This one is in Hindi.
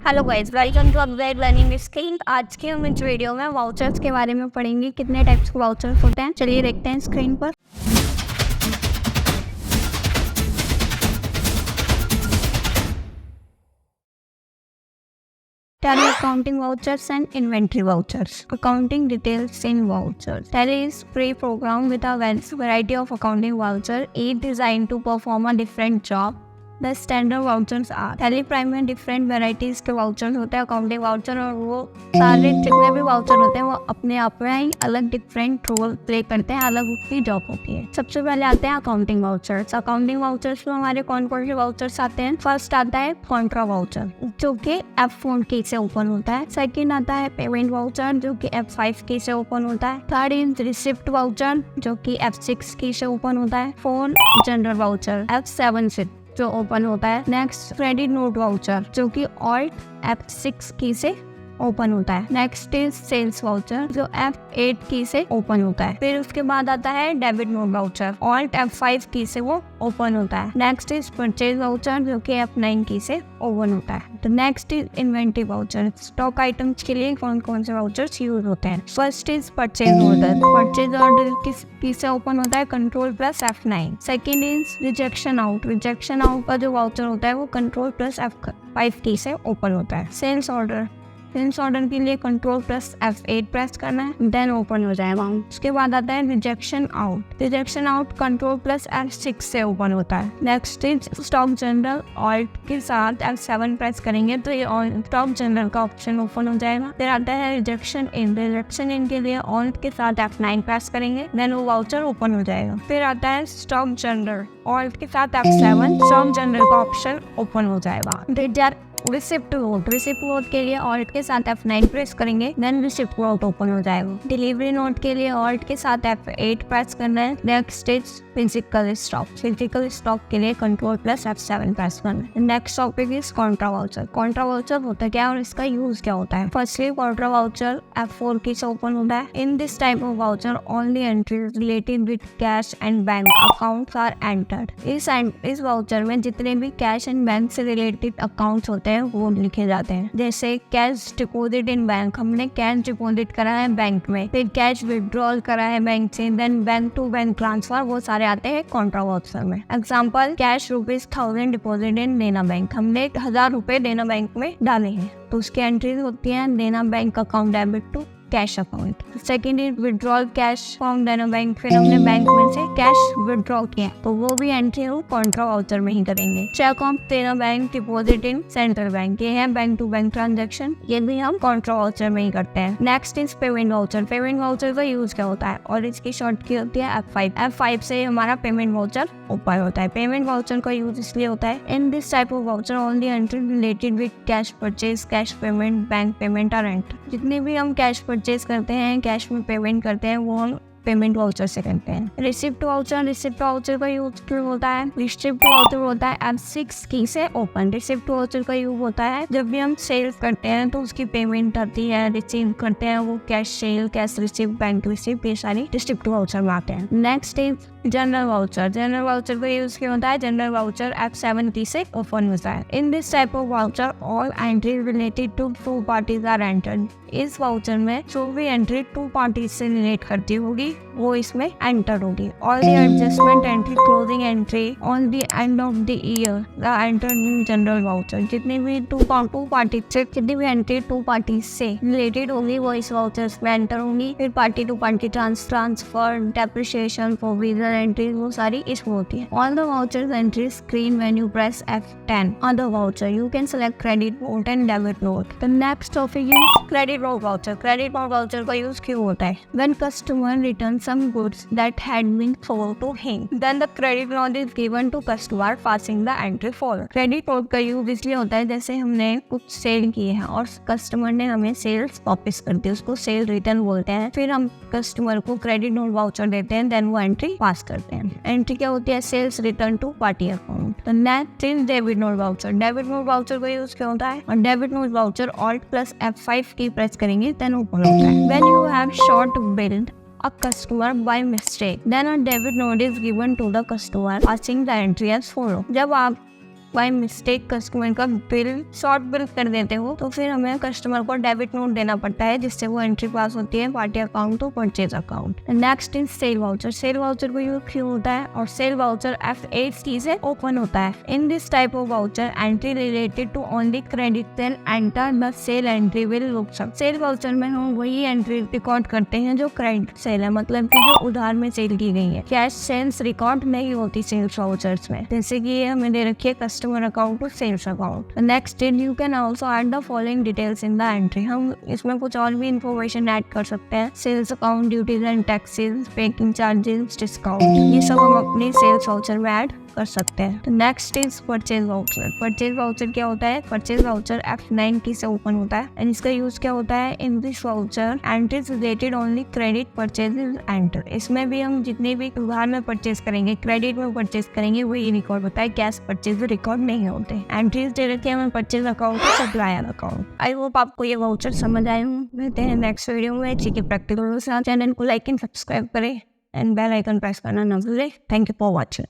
Hello guys, welcome to upgrade learning skill. आज के हम इस वीडियो में वाउचर्स के बारे में पढ़ेंगे। कितने टाइप्स के वाउचर्स होते हैं, चलिए देखते हैं स्क्रीन पर। Tally accounting vouchers and inventory vouchers. Accounting details in vouchers. Tally is pre-programmed with a variety of accounting vouchers, each designed to perform a different job. The standard vouchers are Tally Prime में डिफरेंट वेराइटीज के वाउचर्स होते हैं अकाउंटिंग वाउचर, और वो सारे जितने भी वाउचर होते हैं वो अपने आप में ही अलग डिफरेंट रोल प्ले करते हैं, अलग उसकी जॉब होती है। सबसे पहले आते हैं अकाउंटिंग वाउचर्स। अकाउंटिंग वाउचर्स में हमारे कौन कौन से वाउचर्स आते हैं? फर्स्ट आता है कॉन्ट्रा वाउचर, जो कि F4 की से ओपन होता है। सेकंड आता है पेमेंट वाउचर, जो कि F5 की से ओपन होता है। थर्ड इज रिसिप्ट वाउचर, जो कि F6 की से ओपन होता है। फोर्थ जनरल वाउचर F7 से जो ओपन होता है। नेक्स्ट क्रेडिट नोट वाउचर, जो कि ऑल्ट F6 की से ओपन होता है। नेक्स्ट इज सेल्स वाउचर, जो F8 की से ओपन होता है। फिर उसके बाद आता है debit note voucher, alt F5 की से वो ओपन होता है। नेक्स्ट इज परचेज वाउचर, जो कि F9 की से ओपन होता है। तो next is inventory voucher. Stock items के लिए कौन कौन से वाउचर्स यूज होते हैं? First is purchase order. Purchase order की से ओपन होता है control plus F9। Second is rejection out. Rejection out का जो वाउचर होता है वो कंट्रोल प्लस F5 की से ओपन होता है। सेल्स ऑर्डर, सेल्स ऑर्डर के लिए कंट्रोल प्लस F8 प्रेस करना है, देन ओपन हो जाएगा। उसके बाद आता है rejection out. Rejection out control plus F6 से ओपन होता है। Next is stock general, alt के साथ F7 प्रेस करेंगे तो ये स्टॉक जनरल का ऑप्शन ओपन हो जाएगा। फिर आता है रिजेक्शन इन। रिजेक्शन इन के लिए ऑल्ट के साथ F9 प्रेस करेंगे, देन वो वाउचर ओपन हो जाएगा। फिर आता है स्टॉक जनरल, ऑल्ट के साथ F7, स्टॉक जनरल का ऑप्शन ओपन हो जाएगा। रिसिप्ट नोट, रिसिप्ट नोट के लिए ऑल्ट के साथ F9 प्रेस करेंगे, देन रिसिप्ट नोट ओपन हो जाएगा। डिलीवरी नोट के लिए ऑल्ट के साथ F8 प्रेस करना है। Next is physical stock. Physical stock के लिए कंट्रोल प्लस F7 प्रेस करना है। Next topic is Contra voucher. Contra voucher होता है क्या और इसका यूज क्या होता है? फर्स्टली कॉन्ट्रा वाउचर F4 की से ओपन होता है। In this type of voucher only entries related with cash and bank accounts are entered. इस वाउचर में जितने भी कैश एंड बैंक से रिलेटेड अकाउंट्स होते हैं वो लिखे जाते हैं। जैसे कैश डिपॉजिट इन बैंक, हमने कैश डिपॉजिट करा है बैंक में, फिर कैश विड्रॉल करा है बैंक से, then bank to bank transfer, वो सारे आते हैं कॉन्ट्रा वाउचर में। Example, cash ₹1000 deposit in Dena Bank, हमने 1000 रुपए देना बैंक में डाले हैं तो उसकी एंट्रीज होती है Dena Bank account debit to cash account. Second is withdrawal cash from Dena Bank, फिर हमने बैंक में से कैश विड्रॉ किया तो वो भी एंट्री हम कॉन्ट्रा वाउचर में ही करेंगे। चेक ऑफ देना bank deposit in central bank, ये है बैंक टू बैंक ट्रांजैक्शन, ये भी हम कॉन्ट्रा वाउचर में ही करते हैं। Next is payment voucher. Payment voucher का यूज क्या होता है और इसकी शॉर्ट की होती है F5। F5 से हमारा पेमेंट वाउचर ओपन होता है। पेमेंट वाउचर का यूज इसलिए होता है in this type of voucher only entry related with cash purchase, cash payment, bank payment are entry. जितने भी हम कैश परचेज करते हैं, कैश में पेमेंट करते हैं, वो हम पेमेंट वाउचर से करते हैं। रिसिप्ट वाउचर, रिसिप्ट वाउचर का यूज क्यों होता है? रिसिप्ट वाउचर होता है F6 की से ओपन। रिसिप्ट वाउचर का यूज होता है जब भी हम सेल करते हैं तो उसकी पेमेंट आती है, रिसीव करते हैं, वो cash cell, cash receipt, bank receipt, ये सारी रिसिप्ट वाउचर में आते हैं। Next is general voucher. General voucher का यूज क्यों होता है? जनरल वाउचर F7 की से ओपन होता है। In this type of voucher all entry related to two parties are entered. इस वाउचर में जो भी एंट्री टू पार्टीज से रिलेट करती होगी वो इसमें एंटर होगी। All the adjustment entry, closing entry on the end of the year the enter in general voucher. जितने भी टू पार्टी से जितनी भी एंट्री टू पार्टी से रिलेटेड होगी वो इस वाउचर में एंटर होंगी। फिर party to party transfer, depreciation, provision entries, वो सारी इसमें होती है। All the vouchers entry screen when you press F10 on the voucher you can select credit note and debit note. The next topic is credit note voucher. Credit note voucher का यूज क्यों होता है? When customer returns some goods that had been sold to him, then the credit note is given to customer passing the entry forward. Credit note का यूज इसलिए होता है जैसे हमने कुछ सेल किए हैं और कस्टमर ने हमें सेल्स वापस कर दी, उसको सेल रिटर्न बोलते हैं। फिर हम कस्टमर को क्रेडिट नोट वाउचर देते हैं, देन वो एंट्री पास करते हैं। एंट्री क्या होती है? Sales return to party account. तो next is debit note voucher. Debit note voucher का यूज क्या होता है? और debit note voucher alt plus F5 की प्रेस करेंगे देन ओपन होता है। When you have short billed a customer by mistake, then a debit note is given to the customer passing the entry as follow. जब आप बाय मिस्टेक कस्टमर का बिल शॉर्ट बिल कर देते हो तो फिर हमें कस्टमर को डेबिट नोट देना पड़ता है, जिससे वो एंट्री पास होती है party account to purchase account. Next is sale voucher. Sale voucher का यूज क्यों होता है? और सेल वाउचर F8 से ओपन होता है। In this type of voucher entry related to only credit sale enter the sale entry will look सब। सेल वाउचर में हम वही एंट्री रिकॉर्ड करते हैं जो क्रेडिट सेल है, मतलब कि जो उधार में सेल की गई है। कैश सेल्स रिकॉर्ड नहीं होती सेल्स वाउचर्स में, जैसे कि ये हमें दे रखी है customer account to sales account. Next is you can also add the following details in the entry. हम इसमें कुछ और भी इंफॉर्मेशन ऐड कर सकते हैं। Sales account, duties and taxes, packing charges, discount, ये सब हम अपनी सेल्स वाउचर में ऐड कर सकते हैं। तो next is purchase voucher. Purchase voucher क्या होता है? परचेज वाउचर F9 की से ओपन होता है एंड इसका यूज क्या होता है? In this voucher entries related only credit purchases enter. इसमें भी हम जितने भी उधार में परचेज करेंगे, क्रेडिट में परचेज करेंगे, वही रिकॉर्ड होता है। कैश परचेज रिकॉर्ड नहीं होते। एंट्रीज दे रखी है हमें परचेज अकाउंट और सप्लायर अकाउंट। आई होप आपको ये वाउचर समझ आए हों। मिलते हैं नेक्स्ट वीडियो में ठीक है प्रैक्टिकल के साथ। चैनल को लाइक एंड सब्सक्राइब करें एंड बेल आइकन प्रेस करना ना भूलें। Thank you for watching.